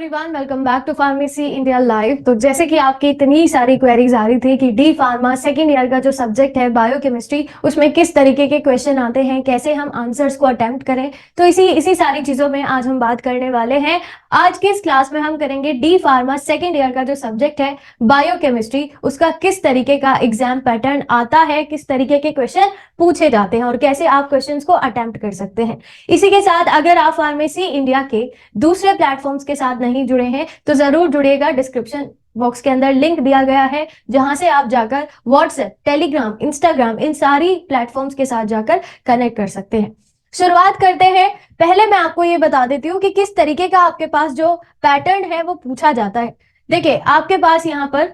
Everyone, welcome back to pharmacy India live. तो जैसे कि आपकी इतनी सारी क्वेरीज आ रही थी कि डी फार्मा सेकेंड ईयर का जो सब्जेक्ट है बायोकेमिस्ट्री, उसमें किस तरीके के क्वेश्चन आते हैं, कैसे हम आंसर्स को अटेम्प्ट करें, तो इसी सारी चीजों में आज हम बात करने वाले हैं। आज की इस क्लास में हम करेंगे डी फार्मा सेकेंड ईयर का जो सब्जेक्ट है बायोकेमिस्ट्री, उसका किस तरीके का एग्जाम पैटर्न आता है, किस तरीके के क्वेश्चन पूछे जाते हैं और कैसे आप क्वेश्चंस को अटेम्प्ट कर सकते हैं। इसी के साथ अगर आप फार्मेसी इंडिया के दूसरे प्लेटफॉर्म्स के साथ नहीं जुड़े हैं तो जरूर जुड़िएगा। डिस्क्रिप्शन बॉक्स के अंदर लिंक दिया गया है जहां से आप जाकर व्हाट्सएप, टेलीग्राम, इंस्टाग्राम, इन सारी प्लेटफॉर्म्स के साथ जाकर कनेक्ट कर सकते हैं। शुरुआत करते हैं। पहले मैं आपको ये बता देती हूँ कि किस तरीके का आपके पास जो पैटर्न है वो पूछा जाता है। देखिए, आपके पास यहाँ पर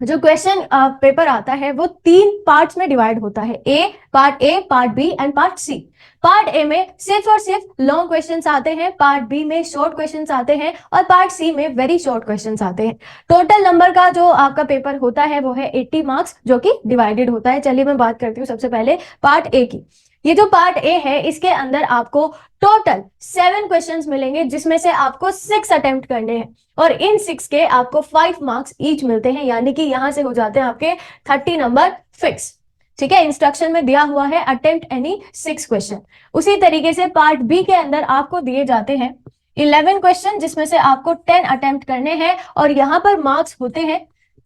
जो क्वेश्चन पेपर आता है वो 3 पार्ट्स में डिवाइड होता है। Part A, part B and part C. Part A में सिर्फ और सिर्फ लॉन्ग क्वेश्चंस आते हैं, पार्ट बी में शॉर्ट क्वेश्चंस आते हैं और पार्ट सी में वेरी शॉर्ट क्वेश्चंस आते हैं। टोटल नंबर का जो आपका पेपर होता है वो है 80 मार्क्स, जो कि डिवाइडेड होता है। चलिए मैं बात करती हूँ सबसे पहले पार्ट ए की। ये जो पार्ट ए है इसके अंदर आपको टोटल 7 क्वेश्चंस मिलेंगे, जिसमें से आपको 6 अटेम्प्ट करने हैं और इन 6 के आपको 5 मार्क्स ईच मिलते हैं, यानी कि यहां से हो जाते हैं आपके 30 नंबर फिक्स। ठीक है, इंस्ट्रक्शन में दिया हुआ है अटेम्प्ट एनी 6 क्वेश्चन। उसी तरीके से पार्ट बी के अंदर आपको दिए जाते हैं 11 क्वेश्चन, जिसमें से आपको 10 अटेम्प्ट करने हैं और यहां पर मार्क्स होते हैं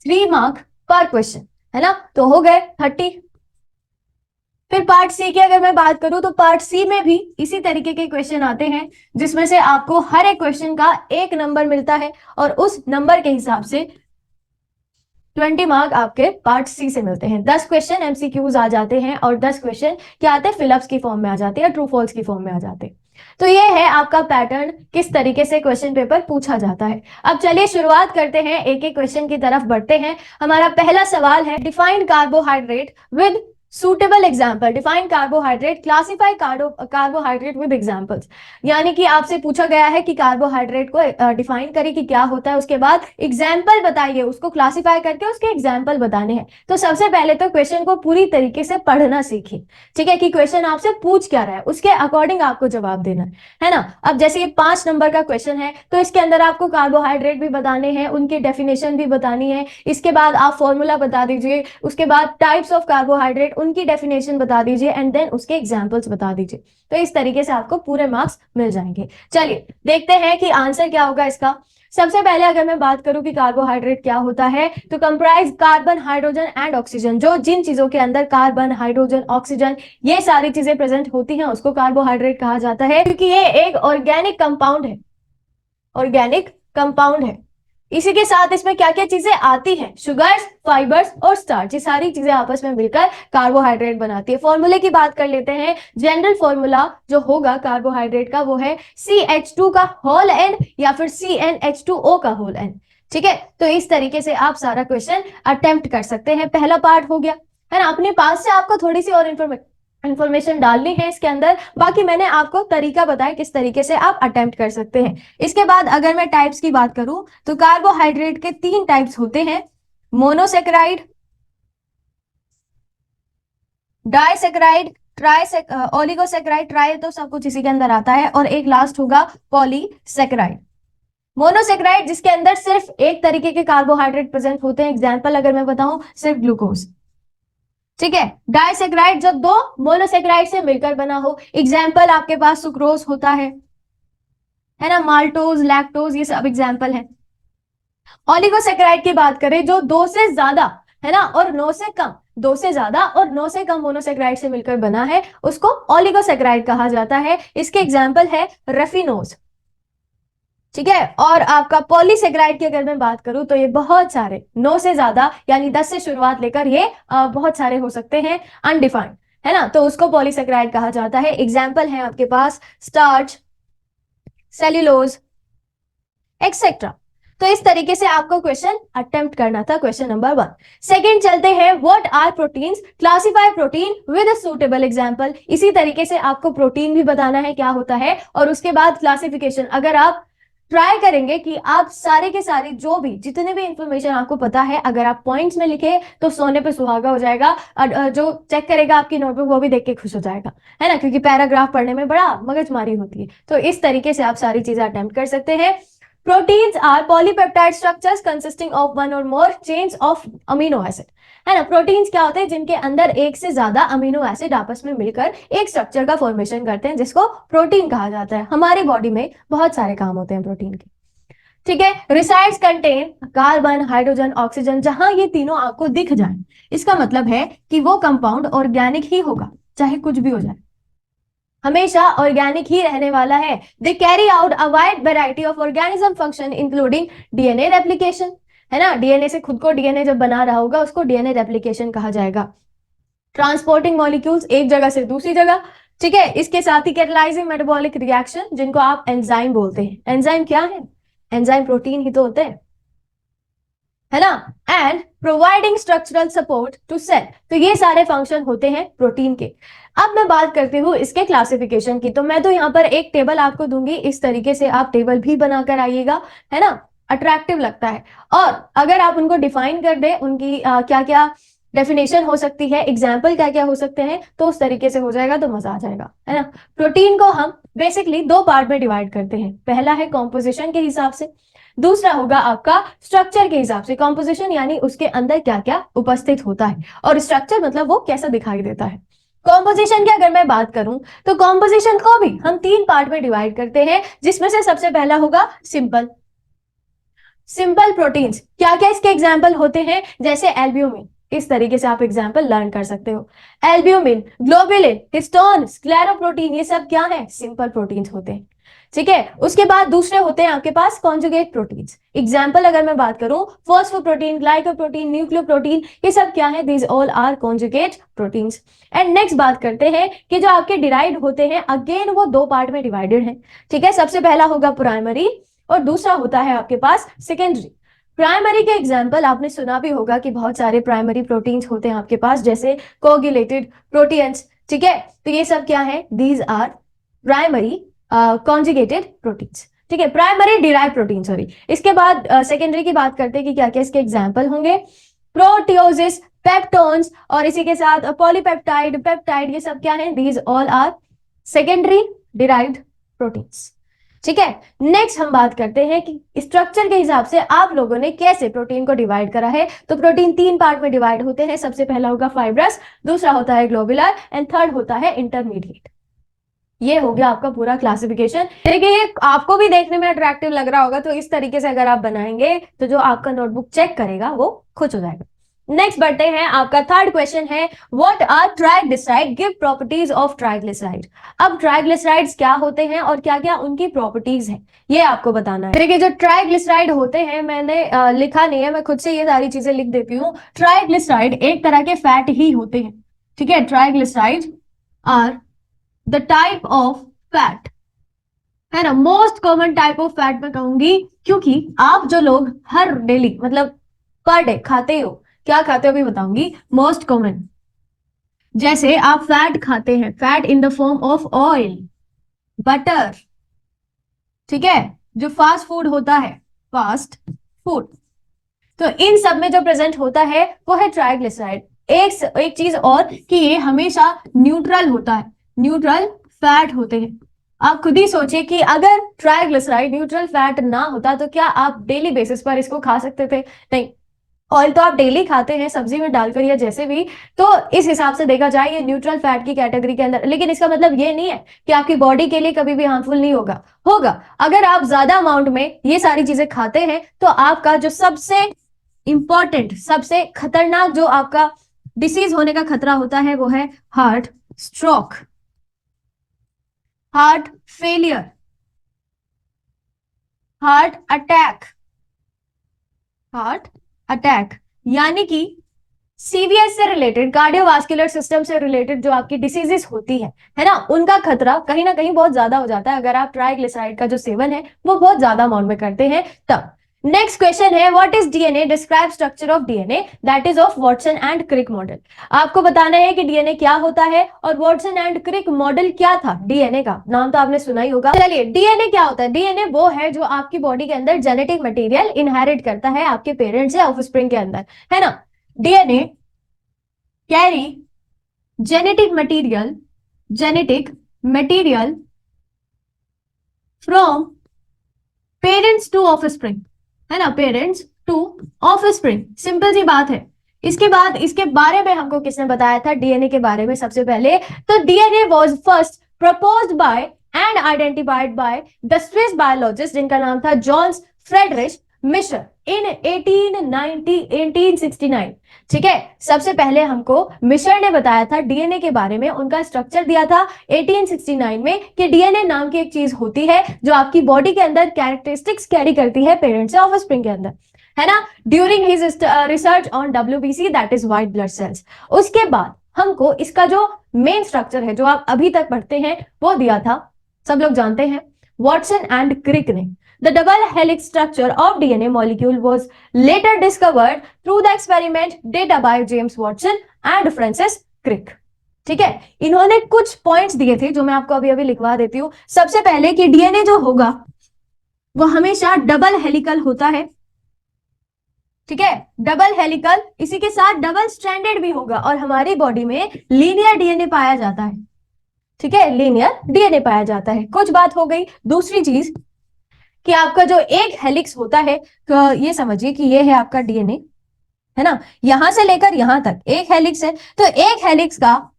3 मार्क पर क्वेश्चन, है ना। तो हो गए 30। फिर पार्ट सी की अगर मैं बात करूं तो पार्ट सी में भी इसी तरीके के क्वेश्चन आते हैं, जिसमें से आपको हर एक क्वेश्चन का 1 नंबर मिलता है और उस नंबर के हिसाब से 20 मार्क आपके पार्ट सी से मिलते हैं। 10 क्वेश्चन एमसीक्यूज आ जाते हैं और 10 क्वेश्चन क्या आते हैं, फिलअप्स की फॉर्म में आ जाते हैं या ट्रू फॉल्स की फॉर्म में आ जाते हैं। तो ये है आपका पैटर्न, किस तरीके से क्वेश्चन पेपर पूछा जाता है। अब चलिए शुरुआत करते हैं, एक एक क्वेश्चन की तरफ बढ़ते हैं। हमारा पहला सवाल है, define carbohydrate with suitable example. Define carbohydrate, classify carbohydrate with examples. यानी कि आपसे पूछा गया है कि कार्बोहाइड्रेट को डिफाइन करिए कि क्या होता है, उसके बाद एग्जाम्पल बताइए, उसको क्लासिफाई करके उसके एग्जाम्पल बताने हैं। तो सबसे पहले तो क्वेश्चन को पूरी तरीके से पढ़ना सीखिए, ठीक है, कि क्वेश्चन आपसे पूछ क्या रहा है, उसके अकॉर्डिंग आपको जवाब देना है ना। अब जैसे ये 5 नंबर का क्वेश्चन है तो इसके अंदर आपको कार्बोहाइड्रेट भी बताने हैं, उनकी डेफिनेशन भी बतानी है, इसके बाद आप फॉर्मूला बता दीजिए, उसके बाद टाइप्स ऑफ कार्बोहाइड्रेट उनकी डेफिनेशन बता दीजिए एंड देन उसके एग्जांपल्स बता दीजिए। तो इस तरीके से आपको पूरे मार्क्स मिल जाएंगे। चलिए देखते हैं कि आंसर क्या होगा इसका। सबसे पहले अगर मैं बात करूं कि कार्बोहाइड्रेट क्या होता है, तो comprise carbon, hydrogen and oxygen. जो जिन चीजों के अंदर कार्बन, हाइड्रोजन, ऑक्सीजन ये सारी चीजें प्रेजेंट होती हैं उसको कार्बोहाइड्रेट कहा जाता है, क्योंकि ये एक ऑर्गेनिक कंपाउंड है। ऑर्गेनिक कंपाउंड है। इसी के साथ इसमें क्या क्या चीजें आती हैं, शुगर्स, फाइबर्स और स्टार्च, ये सारी चीजें आपस में मिलकर कार्बोहाइड्रेट बनाती है। फॉर्मूले की बात कर लेते हैं। जनरल फॉर्मूला जो होगा कार्बोहाइड्रेट का वो है CH2 का होल एन या फिर CnH2O का होल एन। ठीक है, तो इस तरीके से आप सारा क्वेश्चन अटेम्प्ट कर सकते हैं। पहला पार्ट हो गया, है ना। अपने पास से आपको थोड़ी सी और इंफॉर्मेशन डालनी है इसके अंदर, बाकी मैंने आपको तरीका बताया किस तरीके से आप अटेम्प्ट कर सकते हैं। इसके बाद अगर मैं टाइप्स की बात करूं तो कार्बोहाइड्रेट के 3 टाइप्स होते हैं, मोनोसेकेराइड, डाइसेकेराइड, ओलिगोसेकेराइड। ट्राई तो सब कुछ इसी के अंदर आता है, और एक लास्ट होगा पॉलीसेकेराइड। मोनोसेकेराइड जिसके अंदर सिर्फ एक तरीके के कार्बोहाइड्रेट प्रेजेंट होते हैं, एग्जाम्पल अगर मैं बताऊं सिर्फ ग्लूकोज। ठीक है, डाइसेकेराइड जो 2 मोनोसेकेराइड से मिलकर बना हो, एग्जाम्पल आपके पास सुक्रोज होता है ना, माल्टोज, लैक्टोज, ये सब एग्जाम्पल है। ओलिगोसेकेराइड की बात करें जो 2 से ज्यादा, है ना, और 9 से कम, 2 से ज्यादा और 9 से कम मोनोसेकेराइड से मिलकर बना है, उसको ओलिगोसेकेराइड कहा जाता है। इसके एग्जाम्पल है रफिनोज। ठीक है, और आपका पॉलीसेकेराइड की अगर मैं बात करूं तो ये बहुत सारे 9 से ज्यादा यानी 10 से शुरुआत लेकर ये बहुत सारे हो सकते हैं, अनडिफाइंड, है ना, तो उसको पॉलीसेकेराइड कहा जाता है। एग्जाम्पल है आपके पास स्टार्च, सेल्यूलोज एक्सेट्रा। तो इस तरीके से आपको क्वेश्चन अटेम्प्ट करना था, क्वेश्चन नंबर 1। सेकंड चलते हैं, what are proteins, classify protein with a suitable example. इसी तरीके से आपको प्रोटीन भी बताना है क्या होता है, और उसके बाद क्लासिफिकेशन। अगर आप ट्राई करेंगे कि आप सारे के सारे जो भी जितने भी इंफॉर्मेशन आपको पता है अगर आप पॉइंट्स में लिखे तो सोने पे सुहागा हो जाएगा। जो चेक करेगा आपकी नोटबुक वो भी देख के खुश हो जाएगा, है ना, क्योंकि पैराग्राफ पढ़ने में बड़ा मगजमारी होती है। तो इस तरीके से आप सारी चीजें अटेम्प्ट कर सकते हैं। Proteins are polypeptide structures consisting of one or more chains of amino acid, है ना। प्रोटीन्स क्या होते हैं, जिनके अंदर एक से ज्यादा अमीनो एसिड आपस में मिलकर एक स्ट्रक्चर का फॉर्मेशन करते हैं, जिसको प्रोटीन कहा जाता है। हमारी बॉडी में बहुत सारे काम होते हैं प्रोटीन के, ठीक है। Resides contain carbon, hydrogen, oxygen. जहां ये तीनों आपको दिख जाए, इसका मतलब है कि वो कंपाउंड ऑर्गेनिक ही होगा, चाहे कुछ भी हो जाए, हमेशा ऑर्गेनिक ही रहने वाला है। They carry out a wide variety of organism function including DNA replication, है ना। डीएनए से खुद को डीएनए जब बना रहा होगा उसको डीएनए रेप्लिकेशन कहा जाएगा। ट्रांसपोर्टिंग मॉलिक्यूल्स एक जगह से दूसरी जगह, ठीक है। इसके साथ ही कैटलाइजिंग मेटाबॉलिक रिएक्शन, जिनको आप एंजाइम बोलते हैं। एंजाइम क्या है, एंजाइम प्रोटीन ही तो होते हैं, है ना। And providing structural support to cell, तो ये सारे फंक्शन होते हैं प्रोटीन के। अब मैं बात करती हूँ इसके क्लासिफिकेशन की। तो मैं तो यहाँ पर एक टेबल आपको दूंगी, इस तरीके से आप टेबल भी बनाकर आइएगा, है ना, अट्रैक्टिव लगता है। और अगर आप उनको डिफाइन कर दे, उनकी क्या क्या डेफिनेशन हो सकती है, एग्जाम्पल क्या क्या हो सकते हैं, तो उस तरीके से हो जाएगा तो मजा आ जाएगा, है ना। प्रोटीन को हम बेसिकली दो पार्ट में डिवाइड करते हैं। पहला है कॉम्पोजिशन के हिसाब से, दूसरा होगा आपका स्ट्रक्चर के हिसाब से। कॉम्पोजिशन यानी उसके अंदर क्या क्या उपस्थित होता है, और स्ट्रक्चर मतलब वो कैसा दिखाई देता है। कॉम्पोजिशन की अगर मैं बात करूं तो कॉम्पोजिशन को भी हम तीन पार्ट में डिवाइड करते हैं, जिसमें से सबसे पहला होगा सिंपल। सिंपल प्रोटीन्स क्या क्या इसके एग्जाम्पल होते हैं, जैसे एल्ब्यूमिन। इस तरीके से आप एग्जाम्पल लर्न कर सकते हो। एल्ब्यूमिन, ग्लोबुलिन, हिस्टोन, स्क्लेरोप्रोटीन, ये सब क्या है, सिंपल प्रोटीन्स होते हैं, ठीक है। उसके बाद दूसरे होते हैं आपके पास कॉन्जुगेट प्रोटीन्स। एग्जाम्पल अगर मैं बात करूं, फॉस्फोप्रोटीन, ग्लाइकोप्रोटीन, न्यूक्लियोप्रोटीन, ये सब क्या है, these all are conjugate proteins. And next बात करते हैं कि जो आपके डिराइव्ड होते हैं, अगेन वो दो पार्ट में डिवाइडेड है, ठीक है। सबसे पहला होगा प्राइमरी और दूसरा होता है आपके पास सेकेंडरी। प्राइमरी के एग्जाम्पल आपने सुना भी होगा कि बहुत सारे प्राइमरी प्रोटीन्स होते हैं आपके पास, जैसे कोगुलेटेड प्रोटीन्स, ठीक है। तो ये सब क्या है, these are primary conjugated proteins, ठीक है, प्राइमरी डिराइव प्रोटीन, सॉरी। इसके बाद सेकेंडरी की बात करते हैं कि क्या क्या इसके एग्जाम्पल होंगे। प्रोटियोसिस, पेप्टोन्स, और इसी के साथ पॉलीपेप्टाइड, पेप्टाइड, ये सब क्या है, these all are secondary derived proteins, ठीक है। नेक्स्ट हम बात करते हैं कि स्ट्रक्चर के हिसाब से आप लोगों ने कैसे प्रोटीन को डिवाइड करा है। तो प्रोटीन तीन पार्ट में डिवाइड होते हैं। सबसे पहला होगा फाइब्रस, दूसरा होता है ग्लोबुलर, एंड थर्ड होता है इंटरमीडिएट। ये हो गया आपका पूरा क्लासिफिकेशन। देखिए ये आपको भी देखने में अट्रैक्टिव लग रहा होगा, तो इस तरीके से अगर आप बनाएंगे तो जो आपका नोटबुक चेक करेगा वो खुश हो जाएगा। नेक्स्ट बढ़ते हैं, आपका थर्ड क्वेश्चन है, what are triglyceride, give properties of triglyceride. अब ट्राइग्लिसराइड्स क्या होते हैं और क्या क्या उनकी प्रॉपर्टीज हैं, ये आपको बताना है। देखिए जो ट्राइग्लिसराइड होते हैं, मैंने लिखा नहीं है, मैं खुद से ये सारी चीजें लिख देती हूँ। ट्राइग्लिसराइड एक तरह के फैट ही होते हैं, ठीक है। Triglyceride are the type of fat, है ना, most common type of fat मैं कहूंगी, क्योंकि आप जो लोग हर डेली मतलब पर डे खाते हो, क्या खाते हो भी बताऊंगी। मोस्ट कॉमन, जैसे आप फैट खाते हैं, fat in the form of oil, butter, ठीक है, जो फास्ट फूड होता है, फास्ट फूड, तो इन सब में जो प्रेजेंट होता है वो है ट्राइग्लिसराइड। एक चीज और कि ये हमेशा न्यूट्रल होता है, न्यूट्रल फैट होते हैं। आप खुद ही सोचिए कि अगर ट्राइग्लिसराइड न्यूट्रल फैट ना होता तो क्या आप डेली बेसिस पर इसको खा सकते थे, नहीं। ऑयल तो आप डेली खाते हैं सब्जी में डालकर या जैसे भी, तो इस हिसाब से देखा जाए ये न्यूट्रल फैट की कैटेगरी के अंदर। लेकिन इसका मतलब ये नहीं है कि आपकी बॉडी के लिए कभी भी हार्मफुल नहीं होगा, होगा। अगर आप ज्यादा अमाउंट में ये सारी चीजें खाते हैं तो आपका जो सबसे इंपॉर्टेंट, सबसे खतरनाक जो आपका डिसीज होने का खतरा होता है वो है heart stroke, heart failure, heart attack, heart attack, यानी कि सीवीएस से रिलेटेड, कार्डियोवास्कुलर सिस्टम से रिलेटेड जो आपकी डिसीजेस होती है ना, उनका खतरा कहीं ना कहीं बहुत ज्यादा हो जाता है अगर आप ट्राइग्लिसराइड का जो सेवन है वो बहुत ज्यादा अमाउंट में करते हैं तब। नेक्स्ट क्वेश्चन है, what is DNA, describe structure of DNA, that is of Watson and Crick model. आपको बताना है कि डीएनए क्या होता है और वॉटसन एंड क्रिक मॉडल क्या था। डीएनए का नाम तो आपने सुना ही होगा। चलिए डीएनए क्या होता है, डीएनए वो है जो आपकी बॉडी के अंदर जेनेटिक मटेरियल इनहेरिट करता है आपके पेरेंट्स या ऑफस्प्रिंग के अंदर, है ना। DNA carry genetic material from parents to offspring, है ना, पेरेंट्स टू ऑफस्प्रिंग, सिंपल सी बात है। इसके बाद इसके बारे में हमको किसने बताया था, डीएनए के बारे में सबसे पहले, तो DNA was first proposed by and identified by the Swiss biologist जिनका नाम था जॉन्स फ्रेडरिश मिशर इन 1869। ठीक है, सबसे पहले हमको मिशर ने बताया था डीएनए के बारे में, उनका स्ट्रक्चर दिया था 1869 में कि डीएनए नाम की एक चीज होती है जो आपकी बॉडी के अंदर कैरेक्टरिस्टिक्स कैरी करती है पेरेंट्स से ऑफस्प्रिंग के अंदर, है ना, during his research on WBC that is white blood cells. उसके बाद हमको इसका जो मेन स्ट्रक्चर है जो आप अभी तक पढ़ते हैं वो दिया था, सब लोग जानते हैं, वॉटसन एंड क्रिक ने। The double helix structure of DNA molecule was later discovered through the experiment did by James Watson and Francis Crick। ठीक है, इन्होंने कुछ पॉइंट्स दिए थे जो मैं आपको अभी अभी लिखवा देती हूँ। सबसे पहले कि डीएनए जो होगा वो हमेशा डबल हेलिकल होता है, ठीक है, डबल हेलिकल, इसी के साथ डबल स्ट्रैंडेड भी होगा, और हमारी बॉडी में लीनियर डीएनए पाया जाता है, ठीक है, लीनियर डीएनए पाया जाता है। कुछ बात हो गई। दूसरी चीज कि आपका जो एक हेलिक्स होता है, तो ये समझिए कि ये है आपका डीएनए, है ना, यहां से लेकर यहां तक एक हेलिक्स है, तो एक हेलिक्स का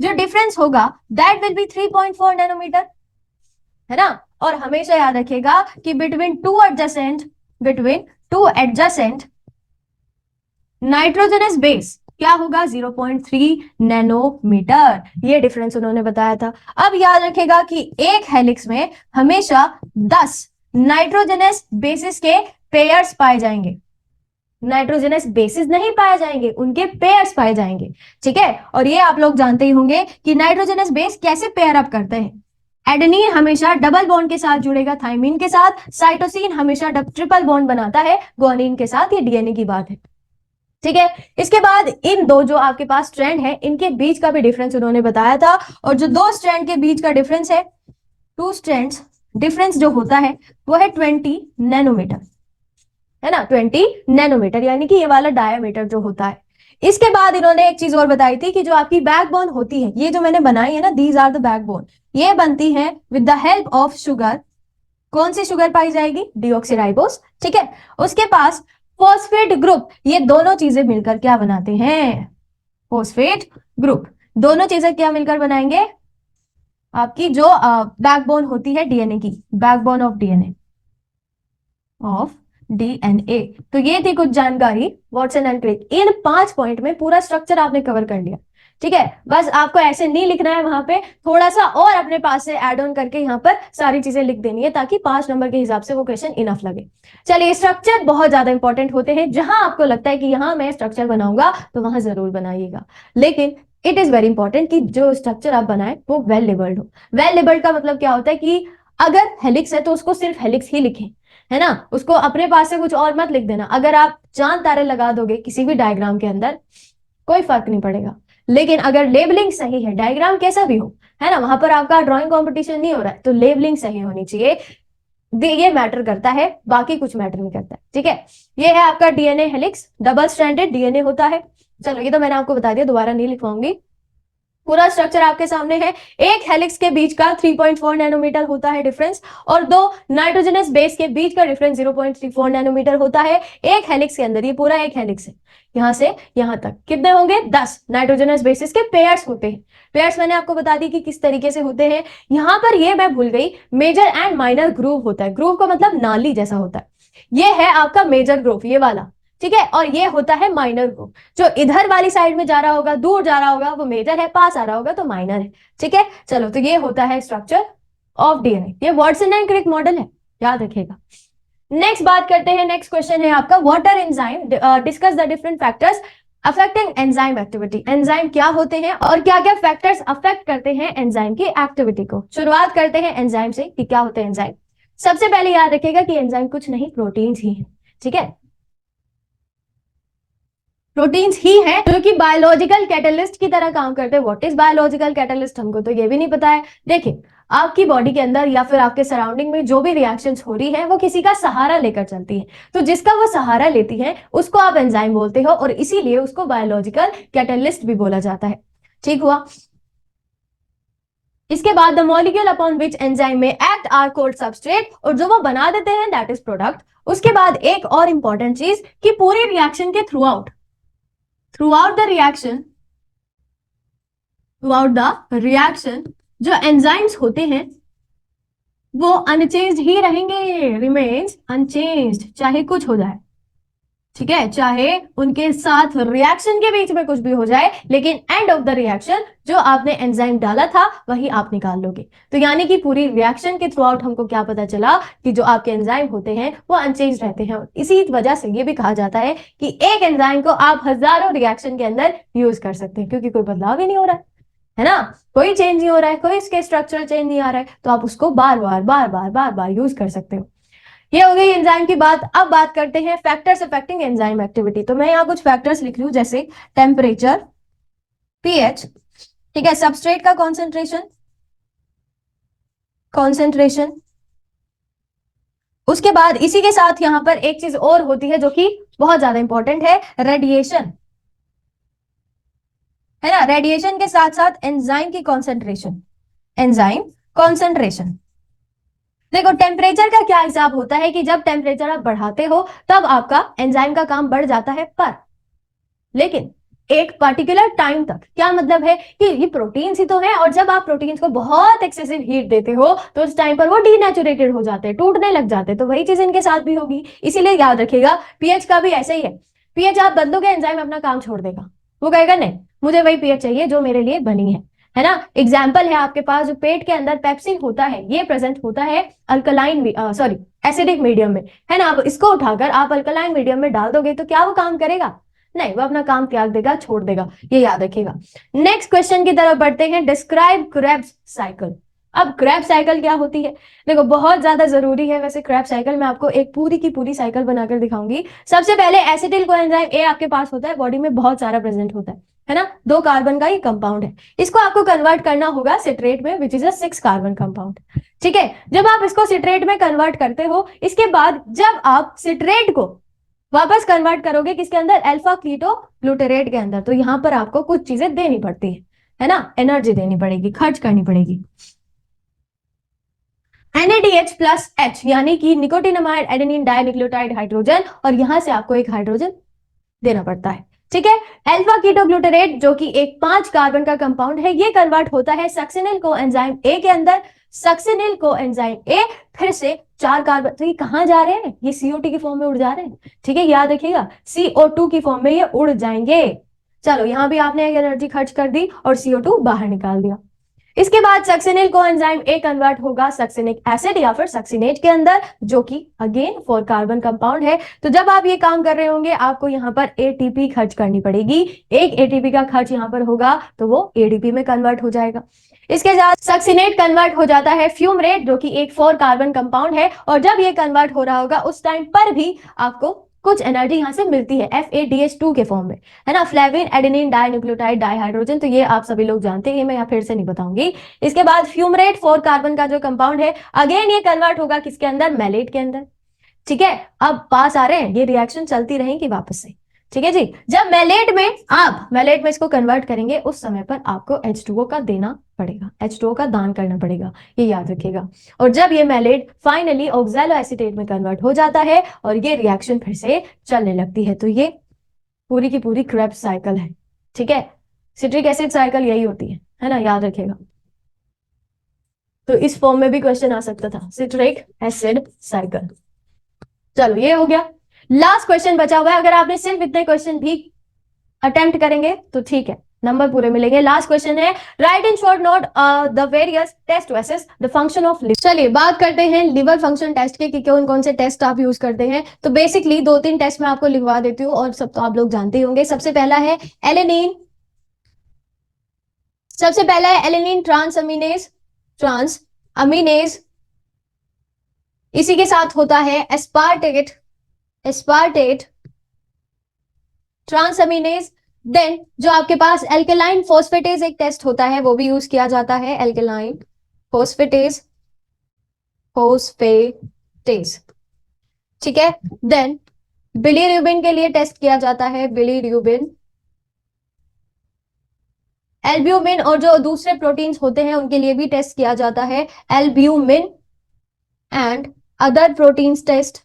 जो डिफरेंस होगा दैट विल बी 3.4 नैनोमीटर, है ना। और हमेशा याद रखिएगा कि between two adjacent nitrogenous base क्या होगा 0.3 नैनोमीटर, ये डिफरेंस उन्होंने बताया था। अब याद रखेगा कि एक हेलिक्स में हमेशा 10 नाइट्रोजनस बेसिस के पेयर्स पाए जाएंगे, नाइट्रोजनस बेसिस नहीं पाए जाएंगे, उनके पेयर्स पाए जाएंगे, ठीक है। और ये आप लोग जानते ही होंगे कि नाइट्रोजनस बेस कैसे पेयर अप करते हैं। एडेनिन हमेशा डबल बॉन्ड के साथ जुड़ेगा थाइमिन के साथ, साइटोसिन हमेशा ट्रिपल बॉन्ड बनाता है गुआनिन के साथ, ये डीएनए की बात है, ठीक है। इसके बाद इन दो जो आपके पास स्ट्रैंड है इनके बीच का भी डिफरेंस उन्होंने बताया था, और जो दो स्ट्रैंड के बीच का डिफरेंस है, टू स्ट्रैंड्स डिफरेंस जो होता है वो है 20 नैनोमीटर, है ना, 20 नैनोमीटर, यानी कि ये वाला डायमीटर जो होता है। इसके बाद इन्होंने एक चीज और बताई थी कि जो आपकी बैकबोन होती है, ये जो मैंने बनाई है ना, दीज आर द बैकबोन, ये बनती है with the help of sugar. कौन सी शुगर पाई जाएगी, डीऑक्सीराइबोस, ठीक है। उसके पास फॉस्फेट ग्रुप, ये दोनों चीजें मिलकर क्या बनाते हैं, फॉस्फेट ग्रुप, दोनों चीजें क्या मिलकर बनाएंगे, आपकी जो बैकबोन होती है डीएनए की, बैकबोन ऑफ डीएनए तो ये थी कुछ जानकारी वॉटसन एंड क्रिक। इन 5 पॉइंट में पूरा स्ट्रक्चर आपने कवर कर लिया, ठीक है। बस आपको ऐसे नहीं लिखना है, वहां पे थोड़ा सा और अपने पास से ऐड ऑन करके यहाँ पर सारी चीजें लिख देनी है ताकि 5 नंबर के हिसाब से वो क्वेश्चन इनफ लगे। चलिए, स्ट्रक्चर बहुत ज्यादा इंपॉर्टेंट होते हैं, जहां आपको लगता है कि यहाँ मैं स्ट्रक्चर बनाऊंगा तो वहां जरूर बनाइएगा, लेकिन इट इज वेरी इंपॉर्टेंट कि जो स्ट्रक्चर आप बनाए वो वेल लेबल्ड हो। वेल लेबल्ड का मतलब क्या होता है कि अगर हेलिक्स है तो उसको सिर्फ हेलिक्स ही लिखें, है ना, उसको अपने पास से कुछ और मत लिख देना। अगर आप चांद तारे लगा दोगे किसी भी डायग्राम के अंदर कोई फर्क नहीं पड़ेगा, लेकिन अगर लेबलिंग सही है, डायग्राम कैसा भी हो, है ना, वहां पर आपका ड्राइंग कंपटीशन नहीं हो रहा है, तो लेबलिंग सही होनी चाहिए, ये मैटर करता है, बाकी कुछ मैटर नहीं करता है, ठीक है। ये है आपका DNA helix, double stranded DNA होता है। चलो, ये तो मैंने आपको बता दिया, दोबारा नहीं लिखवाऊंगी, पूरा स्ट्रक्चर आपके सामने है। एक हेलिक्स के बीच का 3.4 नैनोमीटर होता है डिफरेंस, और दो नाइट्रोजनस बेस के बीच का डिफरेंस 0.34 नैनोमीटर होता है एक हेलिक्स के अंदर। ये पूरा एक हेलिक्स है, यहां से यहां तक कितने होंगे, 10 नाइट्रोजनस बेसिस के पेयर्स होते हैं। पेयर्स मैंने आपको बता दी कि किस तरीके से होते हैं। यहां पर ये मैं भूल गई, मेजर एंड माइनर ग्रूव होता है, ग्रूव का मतलब नाली जैसा होता है, ये है आपका मेजर ग्रूव, ये वाला, ठीक है। और ये होता है माइनर ग्रूव, जो इधर वाली साइड में जा रहा होगा, दूर जा रहा होगा, वो मेजर है, पास आ रहा होगा तो माइनर है, ठीक है। चलो, तो ये होता है स्ट्रक्चर ऑफ डीएनए, ये वॉटसन एंड क्रिक मॉडल है, याद रखिएगा। नेक्स्ट बात करते हैं, नेक्स्ट क्वेश्चन है आपका, water enzyme, discuss the different factors affecting enzyme activity. Enzyme क्या होते हैं और क्या क्या फैक्टर्स अफेक्ट करते हैं एंजाइम की एक्टिविटी को। शुरुआत करते हैं एंजाइम से कि क्या होते हैं एंजाइम। सबसे पहले याद रखिएगा कि एंजाइम कुछ नहीं, प्रोटीन्स ही है, ठीक है, प्रोटीन्स ही है जो कि बायोलॉजिकल कैटलिस्ट की तरह काम करते हैं। व्हाट इज बायोलॉजिकल कैटलिस्ट, हमको तो ये भी नहीं पता है। देखिए, आपकी बॉडी के अंदर या फिर आपके सराउंडिंग में जो भी रिएक्शंस हो रही है वो किसी का सहारा लेकर चलती है, तो जिसका वो सहारा लेती है उसको आप एंजाइम बोलते हो, और इसीलिए उसको बायोलॉजिकल कैटलिस्ट भी बोला जाता है, ठीक हुआ। इसके बाद the molecule upon which enzyme में act react are called substrate, और जो वो बना देते हैं दैट इज प्रोडक्ट। उसके बाद एक और इंपॉर्टेंट चीज कि पूरी रिएक्शन के थ्रू आउट द रिएक्शन जो एंजाइम्स होते हैं वो अनचेंज्ड ही रहेंगे, रिमेन्स अनचेंज्ड, चाहे कुछ हो जाए, ठीक है, चाहे उनके साथ रिएक्शन के बीच में कुछ भी हो जाए, लेकिन एंड ऑफ द रिएक्शन जो आपने एंजाइम डाला था वही आप निकाल लोगे। तो यानी कि पूरी रिएक्शन के थ्रू आउट हमको क्या पता चला कि जो आपके एंजाइम होते हैं वो अनचेंज रहते हैं। इसी वजह से ये भी कहा जाता है कि एक एंजाइम को आप हजारों रिएक्शन के अंदर यूज कर सकते हैं, क्योंकि कोई बदलाव ही नहीं हो रहा है ना, कोई चेंज नहीं हो रहा है, कोई इसके स्ट्रक्चर चेंज नहीं आ रहा है, तो आप उसको बार बार यूज कर सकते हो। ये हो गई एंजाइम की बात। अब बात करते हैं फैक्टर्स अफेक्टिंग एंजाइम एक्टिविटी। तो मैं यहाँ कुछ फैक्टर्स लिख रही हूँ, जैसे टेम्परेचर, पीएच, ठीक है, सबस्ट्रेट का कॉन्सेंट्रेशन। उसके बाद इसी के साथ यहां पर एक चीज और होती है जो कि बहुत ज्यादा इंपॉर्टेंट है, रेडिएशन, है ना। रेडिएशन के साथ साथ एंजाइम की कॉन्सेंट्रेशन। देखो टेम्परेचर का क्या हिसाब होता है कि जब टेम्परेचर आप बढ़ाते हो तब आपका एंजाइम का काम बढ़ जाता है, पर लेकिन एक पर्टिकुलर टाइम तक। क्या मतलब है कि ये प्रोटीन्स ही तो है, और जब आप प्रोटीन्स को बहुत एक्सेसिव हीट देते हो तो उस टाइम पर वो डीनेचुरेटेड हो जाते हैं, टूटने लग जाते हैं। तो वही चीज इनके साथ भी होगी, इसीलिए याद रखिएगा पीएच का भी ऐसे ही है। पीएच आप बदलोगे एंजाइम अपना काम छोड़ देगा, वो कहेगा नहीं मुझे वही पीएच चाहिए जो मेरे लिए बनी है ना। एग्जाम्पल है आपके पास, जो पेट के अंदर पेप्सिन होता है ये प्रेजेंट होता है अल्कलाइन सॉरी एसिडिक मीडियम में, है ना। अब इसको उठाकर आप अल्कलाइन मीडियम में डाल दोगे तो क्या वो काम करेगा? नहीं, वो अपना काम त्याग देगा, छोड़ देगा, ये याद रखिएगा। नेक्स्ट क्वेश्चन की तरफ बढ़ते हैं, डिस्क्राइब क्रेब्स साइकिल। अब क्रेब साइकिल क्या होती है? देखो बहुत ज्यादा जरूरी है वैसे क्रेब साइकिल, मैं आपको एक पूरी की पूरी साइकिल बनाकर दिखाऊंगी। सबसे पहले एसिटिल कोएंजाइम ए आपके पास होता है, बॉडी में बहुत सारा प्रेजेंट होता है ना, 2 कार्बन का ये कंपाउंड है। इसको आपको कन्वर्ट करना होगा सिट्रेट में, which is a 6 carbon compound, ठीक है। जब आप इसको सिट्रेट में कन्वर्ट करते हो, इसके बाद जब आप सिट्रेट को वापस कन्वर्ट करोगे किसके अंदर? अल्फा कीटो ग्लूटेरेट के अंदर, तो यहां पर आपको कुछ चीजें देनी पड़ती है ना, एनर्जी देनी पड़ेगी, खर्च करनी पड़ेगी। NADH प्लस H यानी कि निकोटिनामाइड एडेनिन डाइन्यूक्लियोटाइड हाइड्रोजन, और यहां से आपको एक हाइड्रोजन देना पड़ता है, ठीक है। अल्फा कीटोग्लूटेरेट जो कि एक 5 कार्बन का कंपाउंड है, ये कन्वर्ट होता है सक्सिनिल कोएंजाइम ए के अंदर। सक्सिनिल कोएंजाइम ए फिर से 4 कार्बन, तो ये कहां जा रहे हैं? ये CO2 की फॉर्म में उड़ जा रहे हैं, ठीक है, याद रखिएगा CO2 की फॉर्म में ये उड़ जाएंगे। चलो यहां भी आपने एक एनर्जी खर्च कर दी और CO2 बाहर निकाल दिया। इसके बाद सक्सिनिल कोएंजाइम ए कन्वर्ट होगा सक्सिनिक एसिड या फिर सक्सिनेट के अंदर, जो कि अगेन 4 कार्बन कंपाउंड है। तो जब आप ये काम कर रहे होंगे आपको यहाँ पर ATP खर्च करनी पड़ेगी। एक ATP का खर्च यहाँ पर होगा तो वो ADP में कन्वर्ट हो जाएगा। इसके साथ सक्सिनेट कन्वर्ट हो जाता है फ्यूमरेट, जो कि एक 4 कार्बन कंपाउंड है, और जब ये कन्वर्ट हो रहा होगा उस टाइम पर भी आपको कुछ एनर्जी यहां से मिलती है FADH2 के फॉर्म में, है ना, फ्लेविन एडेनिन डाइन्यूक्लियोटाइड डाइहाइड्रोजन। तो ये आप सभी लोग जानते हैं, मैं यहाँ फिर से नहीं बताऊंगी। इसके बाद फ्यूमरेट 4 कार्बन का जो कंपाउंड है, अगेन ये कन्वर्ट होगा किसके अंदर? मैलेट के अंदर, ठीक है। अब पास आ रहे हैं, ये रिएक्शन चलती रहेगी वापस से, ठीक है जी। जब मैलेट में इसको कन्वर्ट करेंगे उस समय पर आपको H2O का देना पड़ेगा, H2O का दान करना पड़ेगा, ये याद रखिएगा। और जब ये मैलेट फाइनली ऑक्सैलो एसीटेट में कन्वर्ट हो जाता है और ये रिएक्शन फिर से चलने लगती है, तो ये पूरी की पूरी क्रेब्स साइकिल है, ठीक है। सिट्रिक एसिड साइकिल यही होती है ना, याद रखिएगा। तो इस फॉर्म में भी क्वेश्चन आ सकता था, सिट्रिक एसिड साइकिल। चलो ये हो गया, लास्ट क्वेश्चन बचा हुआ है। अगर आपने सिर्फ इतने क्वेश्चन भी अटेम्प्ट करेंगे तो ठीक है, नंबर पूरे मिलेंगे। लास्ट क्वेश्चन है, write in short note the various test to assess the function of liver. चलिए बात करते हैं लिवर फंक्शन टेस्ट के कि कौन कौन से टेस्ट आप यूज करते हैं। तो बेसिकली 2-3 टेस्ट मैं आपको लिखवा देती हूँ, और सब तो आप लोग जानते ही होंगे। सबसे पहला है एलेनिन, ट्रांस अमीनेज। इसी के साथ होता है एस्पार्टेट ट्रांसअमीनेज। देन जो आपके पास एल्केलाइन फोस्फेटेज एक टेस्ट होता है, वो भी यूज किया जाता है, एल्केलाइन फोस्फेटेज, ठीक है। देन बिलीरुबिन के लिए टेस्ट किया जाता है, बिलीरुबिन। एल्ब्यूमिन और जो दूसरे प्रोटीन्स होते हैं उनके लिए भी टेस्ट किया जाता है, albumin. and other proteins test.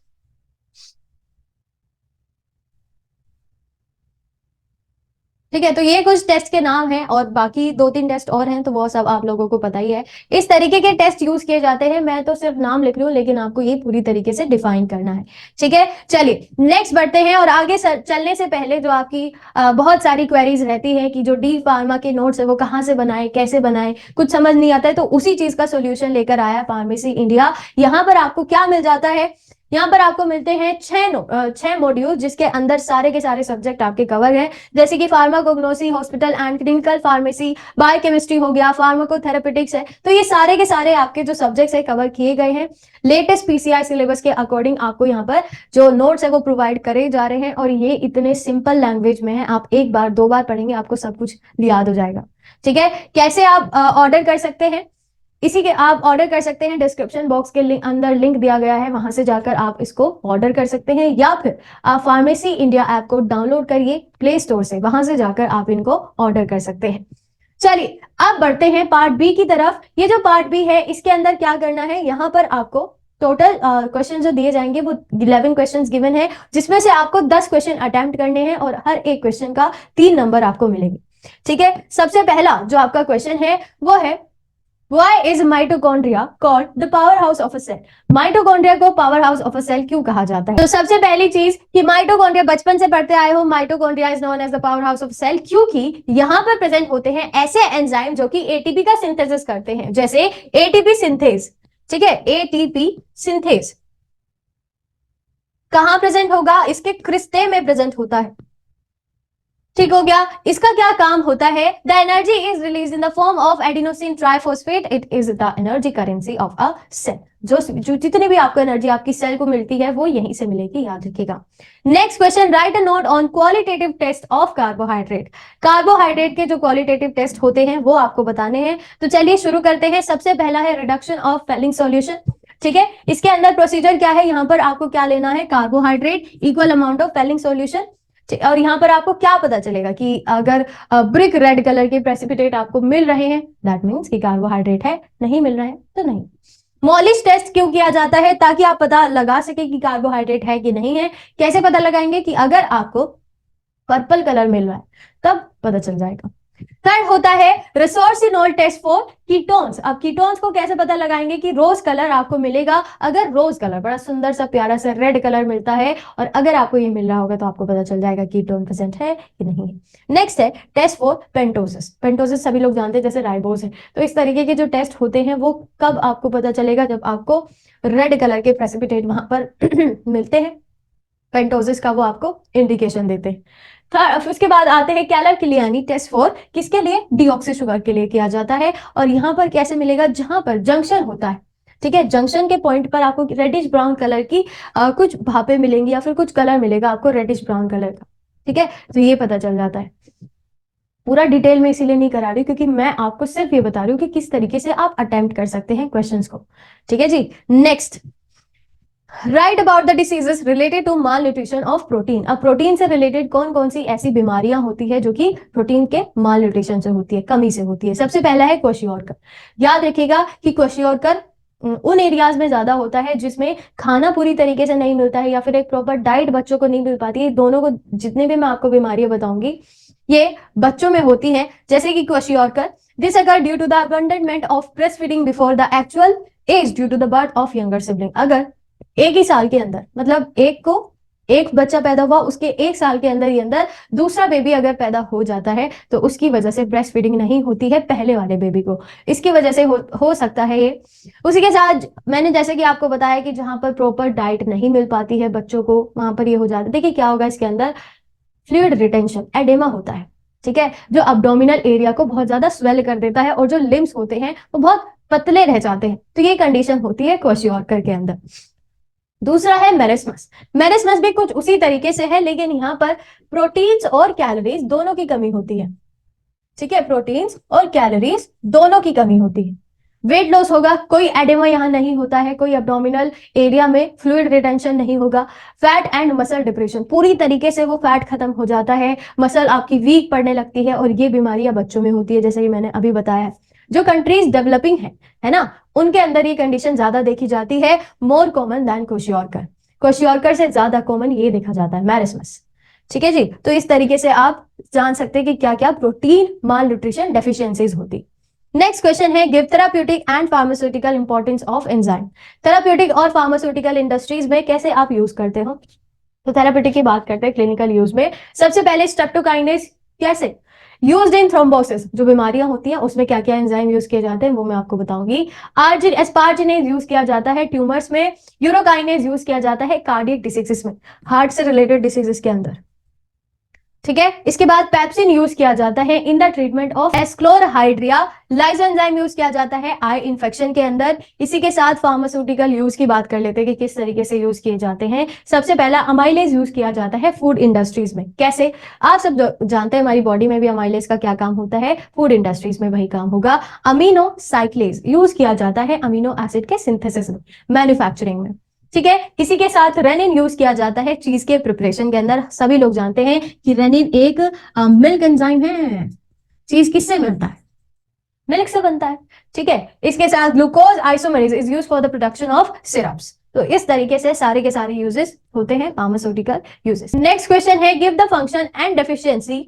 ठीक है, तो ये कुछ टेस्ट के नाम हैं और बाकी 2-3 टेस्ट और हैं, तो वो सब आप लोगों को पता ही है। इस तरीके के टेस्ट यूज किए जाते हैं। मैं तो सिर्फ नाम लिख रही हूँ, लेकिन आपको ये पूरी तरीके से डिफाइन करना है। ठीक है, चलिए नेक्स्ट बढ़ते हैं। और आगे चलने से पहले जो आपकी बहुत सारी क्वेरीज रहती है कि जो डी फार्मा के नोट्स है वो कहाँ से बनाए, कैसे बनाए, कुछ समझ नहीं आता है, तो उसी चीज का सोल्यूशन लेकर आया फार्मेसी इंडिया। यहाँ पर आपको क्या मिल जाता है, यहाँ पर आपको मिलते हैं 6 मॉड्यूल, जिसके अंदर सारे के सारे सब्जेक्ट आपके कवर हैं, जैसे कि pharmacognosy, hospital and clinical pharmacy, biochemistry हो गया, फार्माकोथेरेपेटिक्स है। तो ये सारे के सारे आपके जो सब्जेक्ट्स है कवर किए गए हैं। लेटेस्ट पीसीआई सिलेबस के अकॉर्डिंग आपको यहाँ पर जो नोट्स है वो प्रोवाइड करे जा रहे हैं, और ये इतने सिंपल लैंग्वेज में है, आप एक बार 2 बार पढ़ेंगे आपको सब कुछ याद हो जाएगा। ठीक है, कैसे आप ऑर्डर कर सकते हैं, इसी के आप ऑर्डर कर सकते हैं, डिस्क्रिप्शन बॉक्स के अंदर लिंक दिया गया है, वहां से जाकर आप इसको ऑर्डर कर सकते हैं, या फिर आप फार्मेसी इंडिया ऐप को डाउनलोड करिए प्ले स्टोर से, वहां से जाकर आप इनको ऑर्डर कर सकते हैं। चलिए अब बढ़ते हैं पार्ट बी की तरफ। ये जो पार्ट बी है इसके अंदर क्या करना है, यहाँ पर आपको टोटल क्वेश्चन जो दिए जाएंगे वो 11 क्वेश्चंस गिवन है, जिसमें से आपको 10 क्वेश्चन अटेम्प्ट करने हैं और हर एक क्वेश्चन का 3 नंबर आपको मिलेंगे। ठीक है, सबसे पहला जो आपका क्वेश्चन है वो है Why is mitochondria called the powerhouse of a cell? Mitochondria को power house of a cell क्यों कहा जाता है? तो सबसे पहली चीज कि माइटोकॉन्ड्रिया, बचपन से पढ़ते आए हो, mitochondria is known as the power house of cell, क्योंकि यहां पर प्रेजेंट होते हैं ऐसे एंजाइम जो कि एटीपी का सिंथेसिस करते हैं, जैसे एटीपी सिंथेज। ठीक है, एटीपी सिंथेज कहां प्रेजेंट होगा, इसके क्रिस्टे में प्रेजेंट होता है। ठीक हो गया, इसका क्या काम होता है, the energy is release in the form of adenosine triphosphate, it is the energy currency of a cell. जो जितनी भी आपको एनर्जी आपकी सेल को मिलती है वो यहीं से मिलेगी, याद रखिएगा। Next question, write a note on qualitative test of carbohydrate. Carbohydrate के जो क्वालिटेटिव टेस्ट होते हैं वो आपको बताने हैं, तो चलिए शुरू करते हैं। सबसे पहला है रिडक्शन ऑफ फेलिंग सॉल्यूशन। ठीक है, इसके अंदर प्रोसीजर क्या है, यहाँ पर आपको क्या लेना है, carbohydrate equal amount of Fehling solution. और यहाँ पर आपको क्या पता चलेगा कि अगर ब्रिक रेड कलर के प्रेसिपिटेट आपको मिल रहे हैं, दैट मीन्स कि कार्बोहाइड्रेट है, नहीं मिल रहे हैं तो नहीं। मॉलिश टेस्ट क्यों किया जाता है, ताकि आप पता लगा सके कि कार्बोहाइड्रेट है कि नहीं है। कैसे पता लगाएंगे, कि अगर आपको पर्पल कलर मिल रहा है तब पता चल जाएगा। थर्ड होता है रिसोर्सिनोल टेस्ट फॉर कीटोन्स। अब कीटोन्स को कैसे पता लगाएंगे, कि रोज कलर आपको मिलेगा, अगर रोज कलर बड़ा सुंदर सा प्यारा सा रेड कलर मिलता है, और अगर आपको ये मिल रहा होगा तो आपको पता चल जाएगा कीटोन प्रेजेंट है कि नहीं है। नेक्स्ट है टेस्ट फॉर पेंटोसिस। पेंटोसिस सभी लोग जानते हैं, जैसे राइबोस है। तो इस तरीके के जो टेस्ट होते हैं वो कब आपको पता चलेगा, जब आपको रेड कलर के प्रेसिपिटेट वहां पर मिलते हैं, पेंटोसिस का वो आपको इंडिकेशन देते हैं। उसके बाद आते हैं कैलर-किलियानी टेस्ट फॉर, किसके लिए, डीऑक्सी शुगर के लिए किया जाता है। और यहाँ पर कैसे मिलेगा, जहां पर जंक्शन होता है। ठीक है, जंक्शन के पॉइंट पर आपको रेडिश ब्राउन कलर की कुछ भापे मिलेंगी, या फिर कुछ कलर मिलेगा आपको रेडिश ब्राउन कलर का। ठीक है, तो ये पता चल जाता है। पूरा डिटेल में इसीलिए नहीं करा रही क्योंकि मैं आपको सिर्फ ये बता रही हूँ कि किस तरीके से आप अटेम्प्ट कर सकते हैं क्वेश्चंस को। ठीक है जी, next, right about the diseases related to malnutrition of protein. अब प्रोटीन से रिलेटेड कौन कौन सी ऐसी बीमारियां होती है जो कि प्रोटीन के माल न्यूट्रिशन से होती है, कमी से होती है। सबसे पहला है क्वेशियोरकर। याद रखिएगा कि क्वेशियोरकर उन एरियाज में ज्यादा होता है जिसमें खाना पूरी तरीके से नहीं मिलता है, या फिर एक प्रॉपर डाइट बच्चों को नहीं मिल पाती है। दोनों को, जितने भी मैं आपको बीमारियां बताऊंगी ये बच्चों में होती है, जैसे कि kwashiorkor. This occur due to the abandonment of breast feeding before the actual age due to the birth of younger sibling. अगर एक ही साल के अंदर, मतलब एक बच्चा पैदा हुआ, उसके 1 साल के अंदर ही अंदर दूसरा बेबी अगर पैदा हो जाता है तो उसकी वजह से ब्रेस्ट फीडिंग नहीं होती है पहले वाले बेबी को, इसकी वजह से हो सकता है ये। उसी के साथ मैंने जैसे कि आपको बताया कि जहां पर प्रॉपर डाइट नहीं मिल पाती है बच्चों को, वहां पर ये हो जाता है। देखिए क्या होगा, इसके अंदर फ्लूइड रिटेंशन, एडेमा होता है। ठीक है, जो अब्डोमिनल एरिया को बहुत ज्यादा स्वेल कर देता है, और जो लिम्स होते हैं वो बहुत पतले रह जाते हैं। तो ये कंडीशन होती है क्वेशियोरकर के अंदर। दूसरा है मेरिस्मस। मेरिस्मस भी कुछ उसी तरीके से है, लेकिन यहाँ पर प्रोटीन्स और कैलोरीज दोनों की कमी होती है। ठीक है, प्रोटीन्स और कैलोरीज दोनों की कमी होती है। वेट लॉस होगा, कोई एडेमा यहाँ नहीं होता है, कोई एब्डोमिनल एरिया में फ्लूइड रिटेंशन नहीं होगा। फैट एंड मसल डिप्रेशन, पूरी तरीके से वो फैट खत्म हो जाता है, मसल आपकी वीक पड़ने लगती है, और ये बीमारियां बच्चों में होती है जैसे कि मैंने अभी बताया है। जो कंट्रीज डेवलपिंग है ना, उनके अंदर ये कंडीशन ज्यादा देखी जाती है, मोर कॉमन देन क्वेशियोरकर। क्वेशियोरकर से ज्यादा कॉमन ये देखा जाता है, मैरिस्मस। ठीक है जी, तो इस तरीके से आप जान सकते हैं कि क्या क्या प्रोटीन माल न्यूट्रिशन डेफिशिएंसीज होती। नेक्स्ट क्वेश्चन है, give therapeutic and pharmaceutical importance of enzyme. Therapeutic और फार्मास्यूटिकल इंडस्ट्रीज में कैसे आप यूज करते हो? तो थेराप्यूटिक की बात करते हैं क्लिनिकल यूज में। सबसे पहले स्ट्रेप्टोकाइनेज कैसे यूज्ड इन थ्रोम्बोसिस, जो बीमारियां होती हैं उसमें क्या क्या एंजाइम यूज किए जाते हैं वो मैं आपको बताऊंगी। एस्पार्जिनेज यूज किया जाता है ट्यूमर्स में। यूरोकाइनेज यूज किया जाता है कार्डियक डिसीजेस में, हार्ट से रिलेटेड डिसीजेस के अंदर। ठीक है, इसके बाद पेप्सिन यूज किया जाता है in the treatment of achlorhydria. Lysozyme use किया जाता है आई इन्फेक्शन के अंदर। इसी के साथ फार्मास्यूटिकल यूज की बात कर लेते हैं कि किस तरीके से यूज किए जाते हैं। सबसे पहला अमाइलेज यूज किया जाता है फूड इंडस्ट्रीज में। कैसे? आप सब जानते हैं हमारी बॉडी में भी अमाइलेज का क्या काम होता है, फूड इंडस्ट्रीज में वही काम होगा। अमीनो साइक्लेज यूज किया जाता है अमीनो एसिड के सिंथेसिस में, मैन्युफैक्चरिंग में। ठीक है, इसी के साथ रेनिन यूज किया जाता है चीज के प्रिपरेशन के अंदर। सभी लोग जानते हैं कि रेनिन एक मिल्क एंजाइम है। चीज किससे बनता है? मिल्क से बनता है। ठीक है, इसके साथ glucose isomerase is use for the production of syrups. तो इस तरीके से सारे के सारे यूजेस होते हैं फार्मास्यूटिकल यूजेस। नेक्स्ट क्वेश्चन है, give the function and deficiency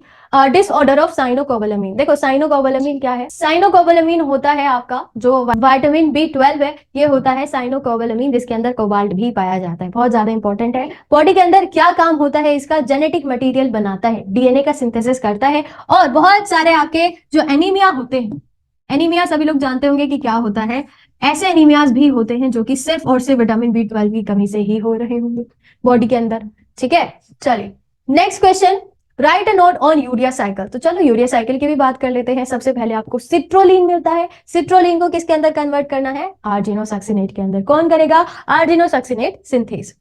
disorder of cyanocobalamin. देखो साइनोकोबालामिन क्या है? साइनोकोबालामिन होता है आपका जो विटामिन B12 है, ये होता है साइनोकोबालामिन, जिसके अंदर कोबाल्ट भी पाया जाता है। बहुत ज्यादा इंपॉर्टेंट है। बॉडी के अंदर क्या काम होता है इसका? जेनेटिक मटेरियल बनाता है, डीएनए का सिंथेसिस करता है। और बहुत सारे आपके जो एनीमिया होते हैं, एनीमिया सभी लोग जानते होंगे कि क्या होता है। ऐसे एनीमियाज भी होते हैं जो कि सिर्फ और सिर्फ विटामिन B12 की कमी से ही हो रहे होंगे बॉडी के अंदर। ठीक है, चलिए next question, write a note on urea cycle. तो चलो यूरिया साइकिल की भी बात कर लेते हैं। सबसे पहले आपको सिट्रोलिन मिलता है। सिट्रोलिन को किसके अंदर कन्वर्ट करना है? आर्जिनोसक्सिनेट के अंदर। कौन करेगा? आर्जिनोसक्सिनेट सिंथेस।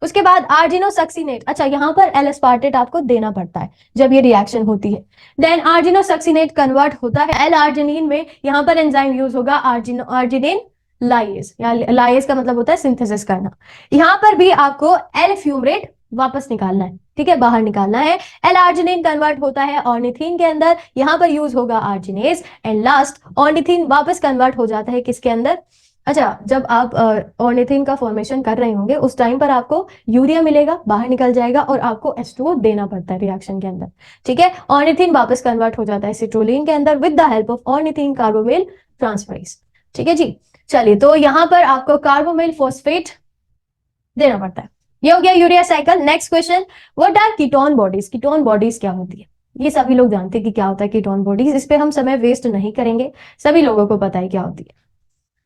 उसके बाद आर्जिनोसक्सिनेट, अच्छा यहां पर एल एस्पार्टेट आपको देना पड़ता है जब ये रिएक्शन होती है। देन आर्जिनोसक्सिनेट कन्वर्ट होता है एल आर्जिनिन में। यहां पर एंजाइम यूज होगा आर्जिनिन लाइएज, या लाइएज का मतलब होता है सिंथेसिस करना। यहां पर भी आपको एल फ्यूमरेट वापस निकालना है। ठीक है, बाहर निकालना है। एल आर्जिनिन कन्वर्ट होता है ऑर्निथिन के अंदर, यहां पर यूज होगा आर्जिनेज। एंड लास्ट ऑर्निथिन वापस कन्वर्ट हो जाता है किसके अंदर? अच्छा, जब आप ऑर्निथिन का फॉर्मेशन कर रहे होंगे उस टाइम पर आपको यूरिया मिलेगा, बाहर निकल जाएगा और आपको H2O देना पड़ता है रिएक्शन के अंदर। ठीक है, ऑर्निथिन वापस कन्वर्ट हो जाता है सिट्रोलिन के अंदर with the help of ornithine carbamoyl transferase. ठीक है जी, चलिए तो यहां पर आपको कार्बोमिल फॉस्फेट देना पड़ता है। ये हो गया urea cycle. Next question, what are ketone bodies. Ketone bodies क्या होती है? ये सभी लोग जानते हैं कि क्या होता है कीटोन बॉडीज, इस पे हम समय वेस्ट नहीं करेंगे, सभी लोगों को पता है क्या होती है।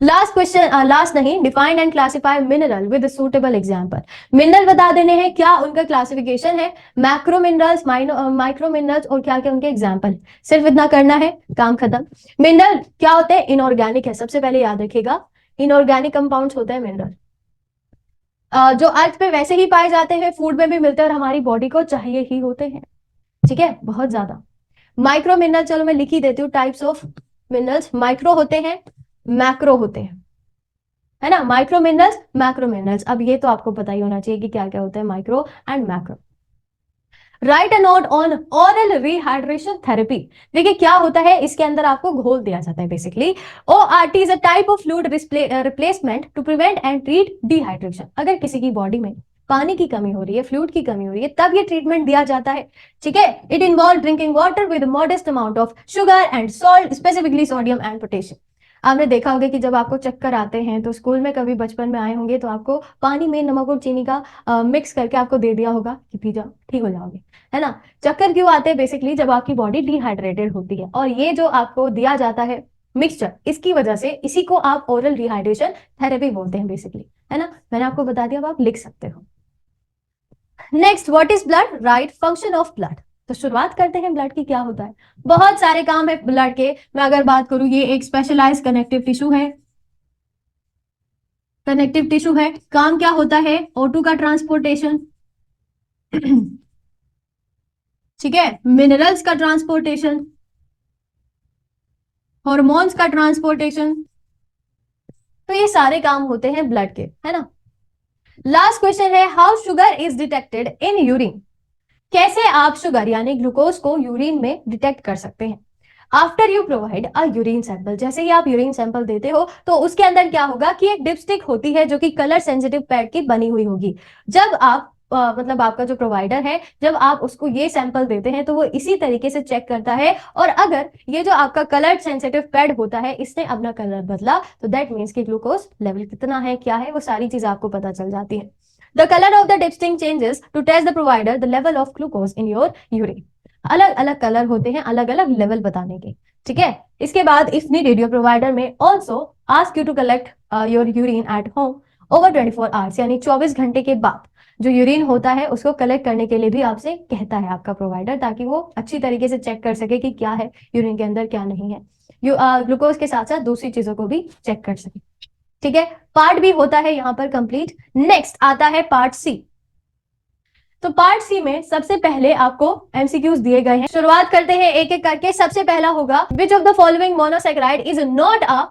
लास्ट क्वेश्चन, लास्ट नहीं, define and classify mineral with suitable example. Mineral बता देने हैं, क्या उनका क्लासिफिकेशन है, मैक्रो मिनरल्स, माइक्रो मिनरल्स और क्या क्या उनके एग्जांपल। सिर्फ इतना करना है, काम खत्म। मिनरल क्या होते हैं? इनऑर्गेनिक है, सबसे पहले याद रखिएगा, इनऑर्गेनिक कंपाउंड्स होते हैं मिनरल। जो अर्थ पे वैसे ही पाए जाते हैं, फूड में भी मिलते हैं और हमारी बॉडी को चाहिए ही होते हैं। ठीक है, बहुत ज्यादा। माइक्रो मिनरल, चलो मैं लिख ही देती हूँ टाइप्स ऑफ मिनरल्स। माइक्रो होते हैं, मैक्रो होते हैं, है ना, माइक्रो मिनरल्स, मैक्रो मिनरल्स। अब ये तो आपको पता ही होना चाहिए कि क्या क्या होता है micro and macro. Right a note on oral rehydration therapy. देखिए क्या होता है, इसके अंदर आपको घोल दिया जाता है basically. ORT is a type of fluid replacement to prevent and treat dehydration. अगर किसी की बॉडी में पानी की कमी हो रही है, फ्लूइड की कमी हो रही है, तब ये ट्रीटमेंट दिया जाता है। ठीक है, it involve drinking water with modest amount of sugar and salt, specifically sodium and potassium. आपने देखा होगा कि जब आपको चक्कर आते हैं तो स्कूल में कभी बचपन में आए होंगे तो आपको पानी में नमक और चीनी का मिक्स करके आपको दे दिया होगा कि पी जाओ ठीक हो जाओगे, है ना। चक्कर क्यों आते हैं? बेसिकली जब आपकी बॉडी डिहाइड्रेटेड होती है, और ये जो आपको दिया जाता है मिक्सचर, इसकी वजह से इसी को आप ओरल रिहाइड्रेशन थेरेपी बोलते हैं बेसिकली, है ना। मैंने आपको बता दिया, अब आप लिख सकते हो। Next, what is blood? Right, function of blood. तो शुरुआत करते हैं ब्लड की क्या होता है। बहुत सारे काम है ब्लड के। मैं अगर बात करूं, ये एक स्पेशलाइज कनेक्टिव टिश्यू है। कनेक्टिव टिश्यू है, काम क्या होता है? O2 का ट्रांसपोर्टेशन, ठीक है, मिनरल्स का ट्रांसपोर्टेशन, हॉर्मोन्स का ट्रांसपोर्टेशन। तो ये सारे काम होते हैं ब्लड के, है ना। लास्ट क्वेश्चन है, how sugar is detected in urine. कैसे आप शुगर यानी ग्लूकोज को यूरिन में डिटेक्ट कर सकते हैं? After you provide a urine sample, जैसे ही आप यूरिन सैंपल देते हो तो उसके अंदर क्या होगा कि एक डिपस्टिक होती है जो कि कलर सेंसिटिव पैड की बनी हुई होगी। जब आप मतलब आपका जो प्रोवाइडर है, जब आप उसको ये सैंपल देते हैं तो वो इसी तरीके से चेक करता है, और अगर ये जो आपका कलर सेंसिटिव पैड होता है इसने अपना कलर बदला तो दैट मीन्स कि ग्लूकोज लेवल कितना है, क्या है, वो सारी चीज आपको पता चल जाती है। The colour of the dipstick changes to test the provider the level of glucose in your urine. अलग अलग कलर होते हैं अलग अलग लेवल बताने के, ठीक है। इसके बाद if needed your provider may also ask you to collect your urine at home over 24 hours, यानी 24 घंटे के बाद जो यूरिन होता है उसको कलेक्ट करने के लिए भी आपसे कहता है आपका प्रोवाइडर, ताकि वो अच्छी तरीके से चेक कर सके कि क्या है यूरिन के अंदर क्या नहीं है। ग्लूकोज के साथ साथ दूसरी चीजों को भी चेक कर सके, ठीक है। पार्ट बी होता है यहाँ पर कंप्लीट। नेक्स्ट आता है पार्ट सी। तो पार्ट सी में सबसे पहले आपको एमसीक्यूज दिए गए हैं, शुरुआत करते हैं एक एक करके। सबसे पहला होगा which of the following monosaccharide is not a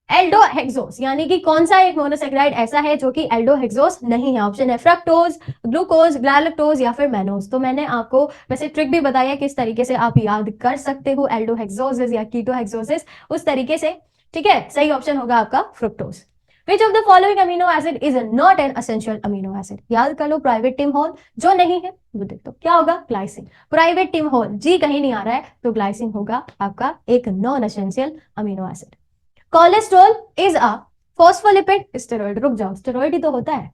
aldohexose, यानी कि कौन सा एक मोनोसेक्राइड ऐसा है जो कि एल्डोहेक्सोस नहीं है। ऑप्शन है फ्रक्टोज, ग्लूकोज, ग्लाइलेक्टोज या फिर मैनोज। तो मैंने आपको वैसे ट्रिक भी बताया किस तरीके से आप याद कर सकते हो एल्डोहेक्सोसिस या कीटोहेक्सोसिस, उस तरीके से, ठीक है। सही ऑप्शन होगा आपका fructose. Which of the following amino acid is not an essential amino acid? याद कर लो प्राइवेट टिम होल, जो नहीं है वो देख लो क्या होगा, ग्लाइसिन। प्राइवेट टिम होल जी कहीं नहीं आ रहा है तो ग्लाइसिन होगा आपका एक non essential amino acid. Cholesterol is a phospholipid steroid. रुक जाओ, स्टेरॉइड ही तो होता है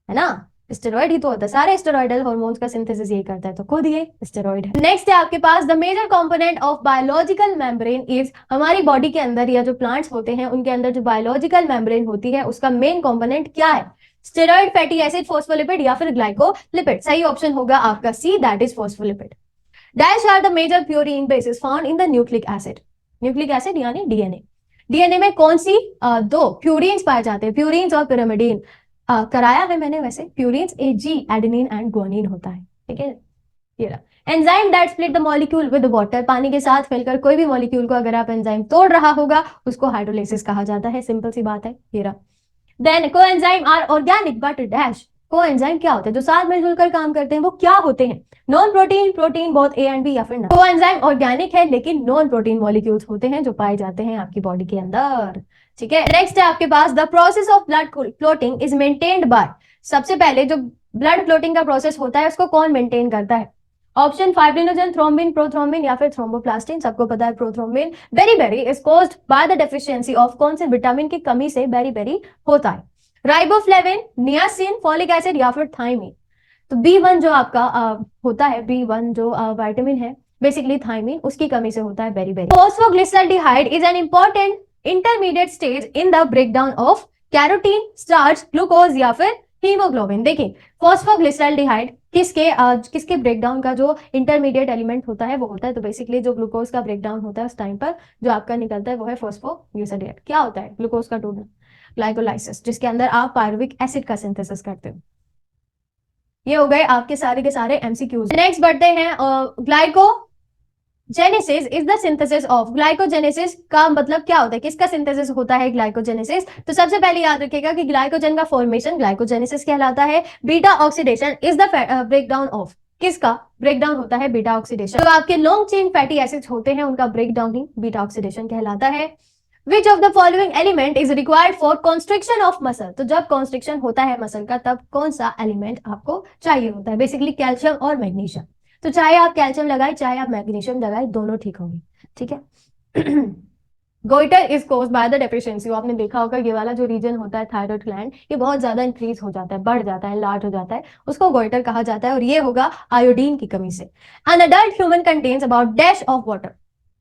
ना, स्टेरॉइड ही तो होता है, सारे स्टेरॉइडल हार्मोन्स का सिंथेसिस यही करता है, तो खुद ये स्टेरॉइड है। नेक्स्ट है आपके पास the major component of biological membrane is, हमारी बॉडी के अंदर या जो प्लांट्स होते हैं उनके अंदर जो बायोलॉजिकल मेम्ब्रेन होती है उसका मेन कंपोनेंट क्या है, स्टेरॉइड, फैटी एसिड, फॉस्फोलिपिड या फिर ग्लाइकोलिपिड। सही ऑप्शन होगा आपका C, that is phospholipid. Dash are the major purine bases found in the nucleic acid. Nucleic acid यानी डीएनए। डीएनए में कौन सी दो प्यूरिन्स पाए जाते हैं, प्यूरिन्स और पिरामिडीन। कराया है मैंने वैसे, purines AG adenine and guanine होता है, ठीक है। ये रहा enzyme that split the molecule with water. पानी के साथ मिलकर कोई भी मॉलिक्यूल को अगर आप एंजाइम तोड़ रहा होगा उसको हाइड्रोलाइसिस कहा जाता है, सिंपल सी बात है। ये रहा। Then coenzyme are organic but dash. Coenzyme क्या होते हैं, जो साथ मिलजुल कर काम करते हैं वो क्या होते हैं, non protein, protein both A and B या फिर ना। कोएंजाइम ऑर्गेनिक है लेकिन नॉन प्रोटीन मॉलिक्यूल्स होते हैं जो पाए जाते हैं आपकी बॉडी के अंदर, ठीक है। नेक्स्ट है आपके पास the process of blood clotting is maintained by. सबसे पहले जो ब्लड क्लोटिंग का प्रोसेस होता है उसको कौन मेंटेन करता है, ऑप्शन फाइब्रिनोजन, थ्रोम्बिन, प्रोथ्रोम्बिन या फिर थ्रोम्बोप्लास्टिन। सबको पता है prothrombin. Beriberi is caused by the deficiency of कौन से विटामिन की कमी से बेरीबेरी होता है, राइबोफ्लेविन, नियासिन, फॉलिक एसिड या फिर थायमिन। तो B1 जो आपका होता है, B1 जो विटामिन है बेसिकली थायमिन, उसकी कमी से होता है beriberi. Phosphoglyceraldehyde is an important intermediate stage in the breakdown of carotene, starch, glucose या फिर हीमोग्लोबिन। देखिए फॉस्फोग्लिसराल्डिहाइड किसके ब्रेकडाउन का जो इंटरमीडिएट एलिमेंट होता है वो होता है, तो बेसिकली जो ग्लूकोज का ब्रेकडाउन होता है उस टाइम पर जो आपका निकलता है वो है फॉस्फोग्लिसराल्डिहाइड। क्या होता है ग्लूकोज का टूटना, ग्लाइकोलाइसिस, जिसके अंदर आप पायरुविक एसिड का सिंथेसिस करते हो। ये हो गए आपके सारे के सारे एमसीक्यूज। नेक्स्ट बढ़ते हैं glycogenesis is the synthesis of. Glycogenesis का मतलब क्या होता है, किसका सिंथेसिस होता है ग्लाइकोजेनेसिस। तो सबसे पहले याद रखिएगा कि ग्लाइकोजन का फॉर्मेशन ग्लाइकोजेनेसिस कहलाता है। Beta oxidation is the breakdown of, किसका ब्रेकडाउन होता है, बीटा ऑक्सीडेशन। तो आपके लॉन्ग चेन फैटी एसिड्स होते हैं उनका ब्रेकडाउन ही बीटा ऑक्सीडेशन कहलाता है। Which of the following element is required for constriction of muscle? तो जब constriction होता है मसल का तब कौन सा एलिमेंट आपको चाहिए होता है, बेसिकली कैल्शियम और मैग्नीशियम। तो चाहे आप कैल्शियम लगाए चाहे आप मैग्नीशियम लगाए दोनों ठीक होंगे, ठीक है। Goitre is caused by the deficiency. आपने देखा होगा ये वाला जो रीजन होता है थायराइड ग्लैंड, ये बहुत ज्यादा इंक्रीज हो जाता है, बढ़ जाता है, लार्ज हो जाता है, उसको गोइटर कहा जाता है, और ये होगा आयोडीन की कमी से। An adult human contains about dash of water,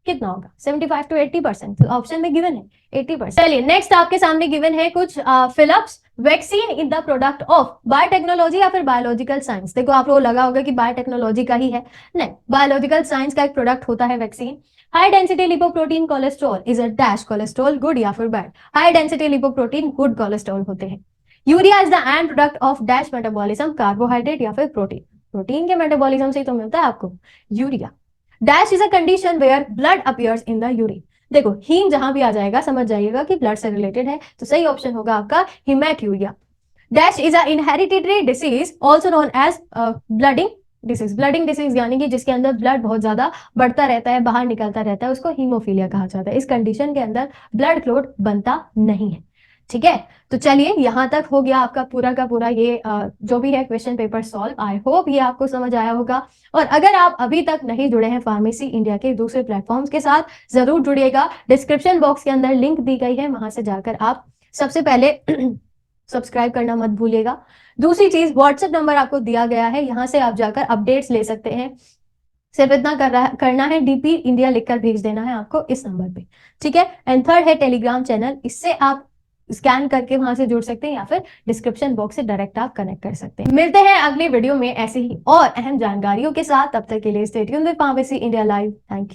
कितना होगा 75 to 80%, तो ऑप्शन में गिवन है 80%। चलिए नेक्स्ट आपके सामने गिवन है कुछ Philips vaccine in the product of biotechnology या फिर बायोलॉजिकल साइंस। देखो आप लोग लगा होगा कि बायोटेक्नोलॉजी का ही है, नहीं, बायोलॉजिकल साइंस का एक प्रोडक्ट होता है vaccine. High density lipoprotein cholesterol is a dash cholesterol, good या फिर bad. High density lipoprotein good cholesterol होते हैं। Urea is the end product of dash metabolism, carbohydrate या फिर प्रोटीन। प्रोटीन के मेटाबॉलिज्म से ही तो मिलता है आपको urea. Dash is a condition where blood appears in the urine. देखो हीम जहां भी आ जाएगा समझ जाइएगा कि ब्लड से रिलेटेड है, तो सही ऑप्शन होगा आपका haematuria. Dash is a inheritatory disease also known as bleeding disease, bleeding disease यानी कि जिसके अंदर ब्लड बहुत ज्यादा बढ़ता रहता है, बाहर निकलता रहता है, उसको हीमोफीलिया कहा जाता है। इस कंडीशन के अंदर ब्लड क्लॉट बनता नहीं है। ठीक है, तो चलिए यहां तक हो गया आपका पूरा का पूरा ये जो भी है question paper solve. I hope ये आपको समझ आया होगा। और अगर आप अभी तक नहीं जुड़े हैं फार्मेसी इंडिया के दूसरे प्लेटफॉर्म्स के साथ, जरूर जुड़िएगा। डिस्क्रिप्शन बॉक्स के अंदर लिंक दी गई है, वहां से जाकर आप सबसे पहले सब्सक्राइब करना मत भूलिएगा। दूसरी चीज, व्हाट्सएप नंबर आपको दिया गया है, यहां से आप जाकर अपडेट्स ले सकते हैं। सिर्फ इतना करना है, डीपी इंडिया लिखकर भेज देना है आपको इस नंबर पे। ठीक है, एंड थर्ड है टेलीग्राम चैनल, इससे आप स्कैन करके वहां से जुड़ सकते हैं या फिर डिस्क्रिप्शन बॉक्स से डायरेक्ट आप कनेक्ट कर सकते हैं। मिलते हैं अगले वीडियो में ऐसे ही और अहम जानकारियों के साथ। तब तक के लिए stay tuned with pharmacy India live. Thank you.